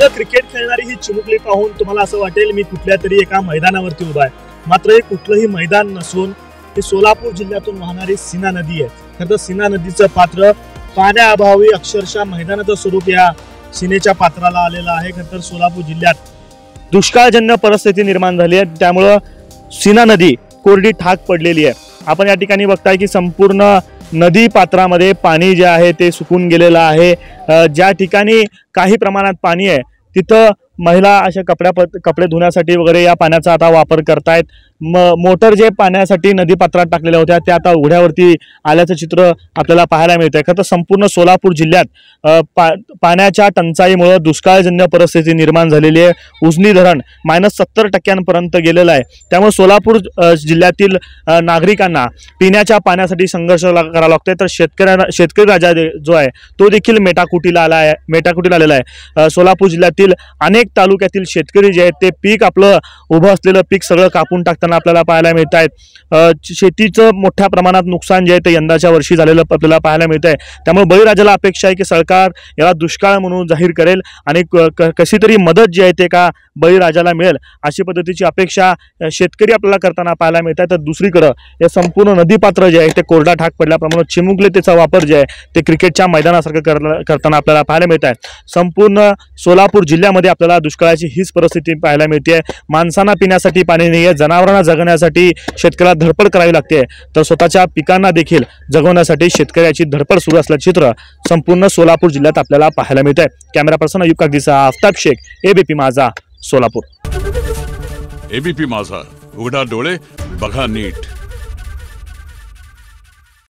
साधं क्रिकेट खेळणारी ही चिमुकली पाहून तुम्हाला असं वाटेल मी कुठल्या तरी एका मैदानावरती उभा आहे, मात्र हे कुठलंही मैदान नसून ही सोलापूर जिल्ह्यातून वाहणारी सीना नदी आहे। खरं तर सीना नदीचं पात्र पाण्याअभावी अक्षरशः मैदानाचं स्वरूप या सीनेच्या पात्राला आलेलं आहे। खरं तर सोलापूर जिल्ह्यात दुष्काळजन्य परिस्थिती निर्माण झाली आहे, त्यामुळे सीना नदी कोरडी ठाक पडलेली आहे। आपण या ठिकाणी बघताय की संपूर्ण नदी पात्रामध्ये पाणी जे आहे ते सुकून गेलेलं आहे। ज्या ठिकाणी काही प्रमाणात पाणी आहे तिथं महिला अशा कपडे धुण्यासाठी वगैरे या पाण्याचा आता वापर करतायत। मोटर जे पाण्यासाठी नदी पात्रात टाकलेल्या होत्या त्या आता उघड्यावरती आल्याचं चित्र आपल्याला पाहायला मिळतंय। खरं तर संपूर्ण सोलापूर जिल्ह्यात पाण्याच्या टंचाईमुळे दुष्काळजन्य परिस्थिती निर्माण झालेली आहे। उजनी धरण -70% गेलेलं आहे, त्यामुळे सोलापूर जिल्ह्यातील नागरिकांना पिण्याच्या पाण्यासाठी संघर्ष करावा लागतोय। तर शेतकरी राजा जो आहे तो देखील मेटाकुटीला आलेला आहे। सोलापूर जिल्ह्यातील अनेक तालुक्यातील शेतकरी जे आहेत ते पीक आपलं उभं असलेलं पीक सगळं कापून टाकताना आपल्याला पाहायला मिळत आहे। शेतीचं मोठ्या प्रमाणात नुकसान जे आहे ते यंदाच्या वर्षी झालेलं आपल्याला पाहायला मिळत आहे। त्यामुळे बळीराजाला अपेक्षा आहे की सरकार याला दुष्काळ म्हणून जाहीर करेल आणि कशी तरी मदत जी आहे ते का बळीराजाला मिळेल अशी पद्धतीची अपेक्षा शेतकरी आपल्याला करताना पाहायला मिळत आहे। तर दुसरीकडे हे संपूर्ण नदीपात्र जे आहे ते कोरडा ठाक पडल्याप्रमाणे चिमुकलेतेचा वापर जे आहे ते क्रिकेटच्या मैदानासारखं करताना आपल्याला पाहायला मिळत आहे। संपूर्ण सोलापूर जिल्ह्यामध्ये आपल्याला दुष्काळाची हीच परिस्थिती पाहायला मिळते। माणसांना पिण्यासाठी पाणी नाही आहे, जनावरांना जगण्यासाठी शेतकऱ्याला धडपड करावी लागते, तर स्वतःच्या पिकांना देखील जगवण्यासाठी शेतकऱ्याची धडपड सुरू असल्याचे चित्र संपूर्ण सोलापूर जिल्ह्यात आपल्याला पाहायला मिळते। कॅमेरा पर्सन अयूब कागदीचा आफताब शेख, एबीपी माझा, सोलापूर। एबीपी माझा, उघडा डोळे बघा नीट।